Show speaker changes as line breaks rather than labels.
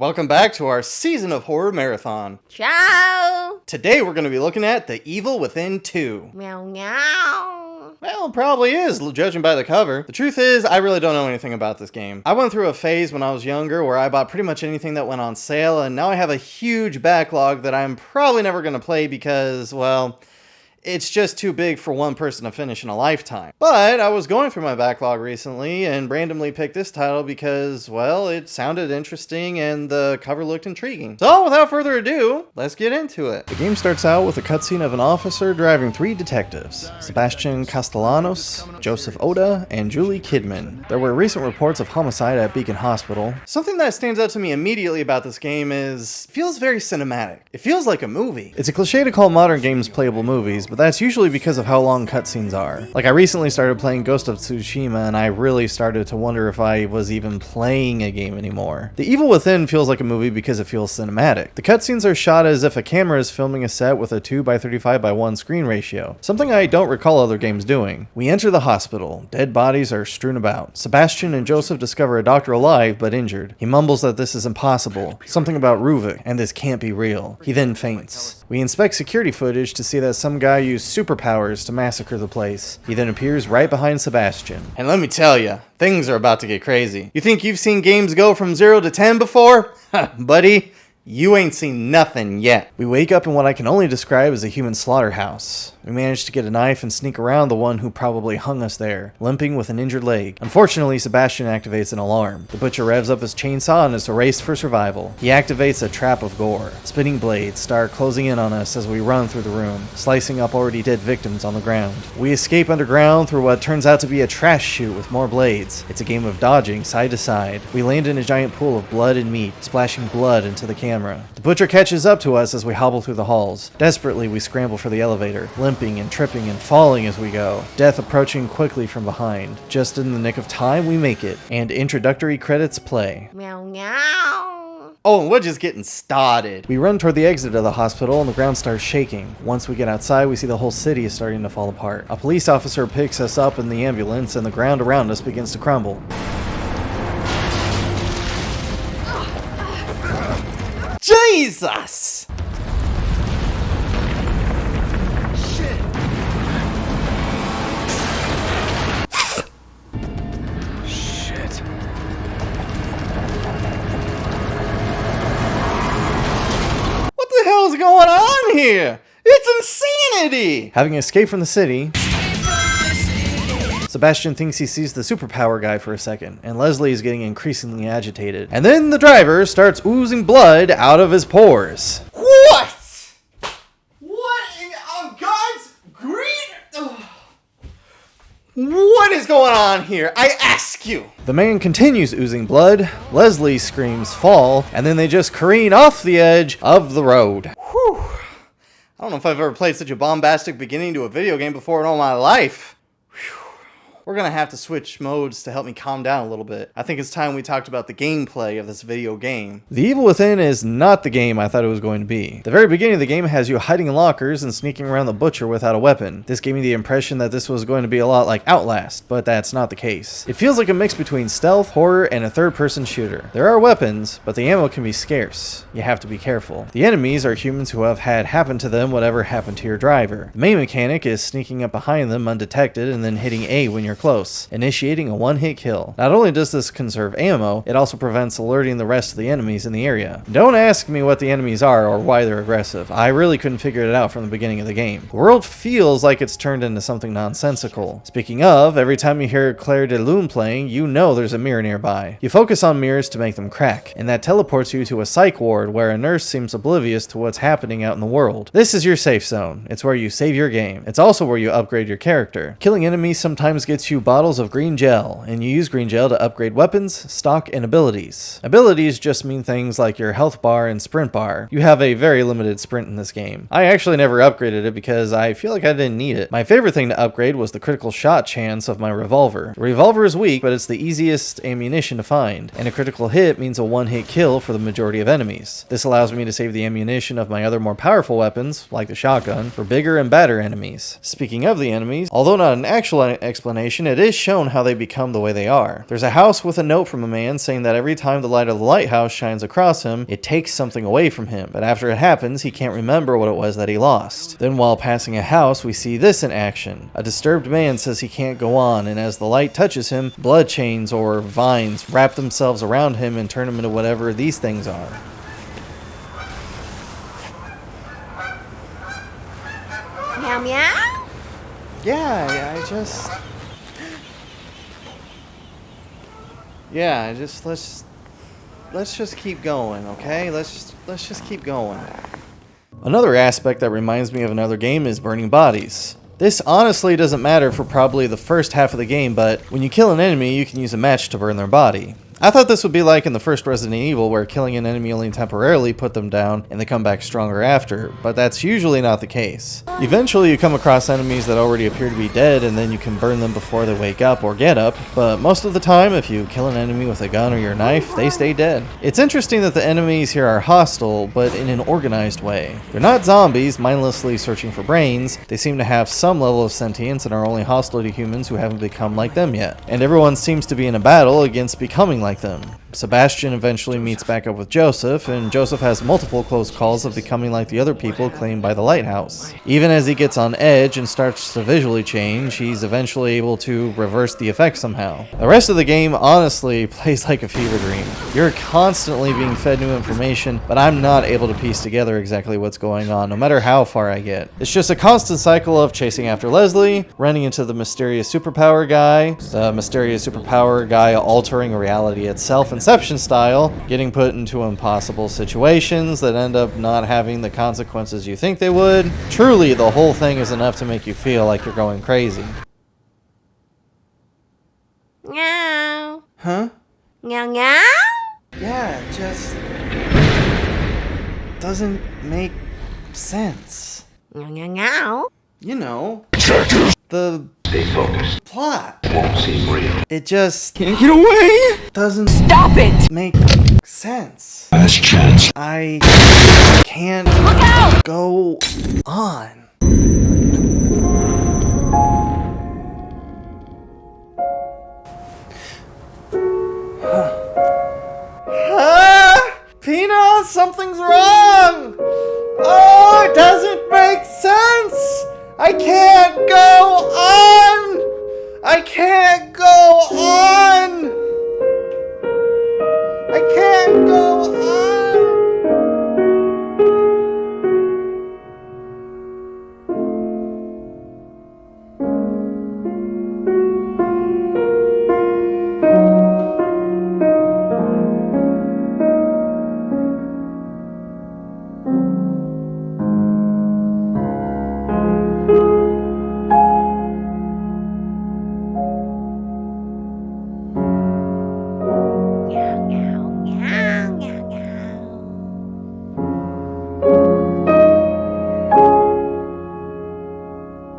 Welcome back to our Season of Horror Marathon.
Ciao!
Today we're going to be looking at The Evil Within 2.
Meow meow.
Well, it probably is, judging by the cover. The truth is, I really don't know anything about this game. I went through a phase when I was younger where I bought pretty much anything that went on sale, and now I have a huge backlog that I'm probably never going to play because, well, it's just too big for one person to finish in a lifetime. But I was going through my backlog recently and randomly picked this title because, well, it sounded interesting and the cover looked intriguing. So without further ado, let's get into it. The game starts out with a cutscene of an officer driving three detectives, Sebastian Castellanos, Joseph Oda, and Julie Kidman. There were recent reports of homicide at Beacon Hospital. Something that stands out to me immediately about this game is, it feels very cinematic. It feels like a movie. It's a cliche to call modern games playable movies, but that's usually because of how long cutscenes are. Like, I recently started playing Ghost of Tsushima and I really started to wonder if I was even playing a game anymore. The Evil Within feels like a movie because it feels cinematic. The cutscenes are shot as if a camera is filming a set with a 2:35:1 screen ratio, something I don't recall other games doing. We enter the hospital. Dead bodies are strewn about. Sebastian and Joseph discover a doctor alive but injured. He mumbles that this is impossible, something about Ruvik, and this can't be real. He then faints. We inspect security footage to see that some guy used superpowers to massacre the place. He then appears right behind Sebastian. And let me tell ya, things are about to get crazy. You think you've seen games go from 0 to 10 before? Buddy, you ain't seen nothing yet. We wake up in what I can only describe as a human slaughterhouse. We manage to get a knife and sneak around the one who probably hung us there, limping with an injured leg. Unfortunately, Sebastian activates an alarm. The butcher revs up his chainsaw and is a race for survival. He activates a trap of gore. Spinning blades start closing in on us as we run through the room, slicing up already dead victims on the ground. We escape underground through what turns out to be a trash chute with more blades. It's a game of dodging side to side. We land in a giant pool of blood and meat, splashing blood into the camera. The butcher catches up to us as we hobble through the halls. Desperately, we scramble for the elevator, limping and tripping and falling as we go, death approaching quickly from behind. Just in the nick of time, we make it, and introductory credits play.
Meow meow.
Oh, and we're just getting started. We run toward the exit of the hospital and the ground starts shaking. Once we get outside, we see the whole city is starting to fall apart. A police officer picks us up in the ambulance and the ground around us begins to crumble. Jesus! What the hell is going on here? It's insanity! Having escaped from the city, Sebastian thinks he sees the superpower guy for a second, and Leslie is getting increasingly agitated. And then the driver starts oozing blood out of his pores. What? What in God's green? What is going on here? I ask you. The man continues oozing blood, Leslie screams fall, and then they just careen off the edge of the road. Whew. I don't know if I've ever played such a bombastic beginning to a video game before in all my life. We're gonna have to switch modes to help me calm down a little bit. I think it's time we talked about the gameplay of this video game. The Evil Within is not the game I thought it was going to be. The very beginning of the game has you hiding in lockers and sneaking around the butcher without a weapon. This gave me the impression that this was going to be a lot like Outlast, but that's not the case. It feels like a mix between stealth, horror, and a third-person shooter. There are weapons, but the ammo can be scarce. You have to be careful. The enemies are humans who have had happen to them whatever happened to your driver. The main mechanic is sneaking up behind them undetected and then hitting A when you're close, initiating a one-hit kill. Not only does this conserve ammo, it also prevents alerting the rest of the enemies in the area. Don't ask me what the enemies are or why they're aggressive. I really couldn't figure it out from the beginning of the game. The world feels like it's turned into something nonsensical. Speaking of, every time you hear Claire de Lune playing, you know there's a mirror nearby. You focus on mirrors to make them crack, and that teleports you to a psych ward where a nurse seems oblivious to what's happening out in the world. This is your safe zone. It's where you save your game. It's also where you upgrade your character. Killing enemies sometimes gets you bottles of green gel, and you use green gel to upgrade weapons, stock, and abilities. Abilities just mean things like your health bar and sprint bar. You have a very limited sprint in this game. I actually never upgraded it because I feel like I didn't need it. My favorite thing to upgrade was the critical shot chance of my revolver. The revolver is weak, but it's the easiest ammunition to find, and a critical hit means a one-hit kill for the majority of enemies. This allows me to save the ammunition of my other more powerful weapons, like the shotgun, for bigger and badder enemies. Speaking of the enemies, although not an actual explanation information, it is shown how they become the way they are. There's a house with a note from a man saying that every time the light of the lighthouse shines across him, it takes something away from him, but after it happens, he can't remember what it was that he lost. Then while passing a house, we see this in action. A disturbed man says he can't go on, and as the light touches him, blood chains or vines wrap themselves around him and turn him into whatever these things are.
Meow meow.
Yeah, let's just keep going, okay? Let's just keep going. Another aspect that reminds me of another game is burning bodies. This honestly doesn't matter for probably the first half of the game, but when you kill an enemy, you can use a match to burn their body. I thought this would be like in the first Resident Evil, where killing an enemy only temporarily put them down and they come back stronger after, but that's usually not the case. Eventually you come across enemies that already appear to be dead and then you can burn them before they wake up or get up, but most of the time if you kill an enemy with a gun or your knife, they stay dead. It's interesting that the enemies here are hostile, but in an organized way. They're not zombies mindlessly searching for brains, they seem to have some level of sentience and are only hostile to humans who haven't become like them yet. And everyone seems to be in a battle against becoming like them. Sebastian eventually meets back up with Joseph, and Joseph has multiple close calls of becoming like the other people claimed by the lighthouse. Even as he gets on edge and starts to visually change, he's eventually able to reverse the effect somehow. The rest of the game honestly plays like a fever dream. You're constantly being fed new information, but I'm not able to piece together exactly what's going on, no matter how far I get. It's just a constant cycle of chasing after Leslie, running into the mysterious superpower guy, the mysterious superpower guy altering reality itself Inception style, getting put into impossible situations that end up not having the consequences you think they would. Truly, the whole thing is enough to make you feel like you're going crazy.
Meow.
Huh?
Meow meow.
Yeah, it just doesn't make sense.
Meow meow meow.
You know, the
Stay focused.
plot.
Won't seem real.
It just
Can't get away!
doesn't
Stop it!
make sense.
Last chance.
I can't go on. Pina, something's wrong! Oh, it doesn't make sense! I can't go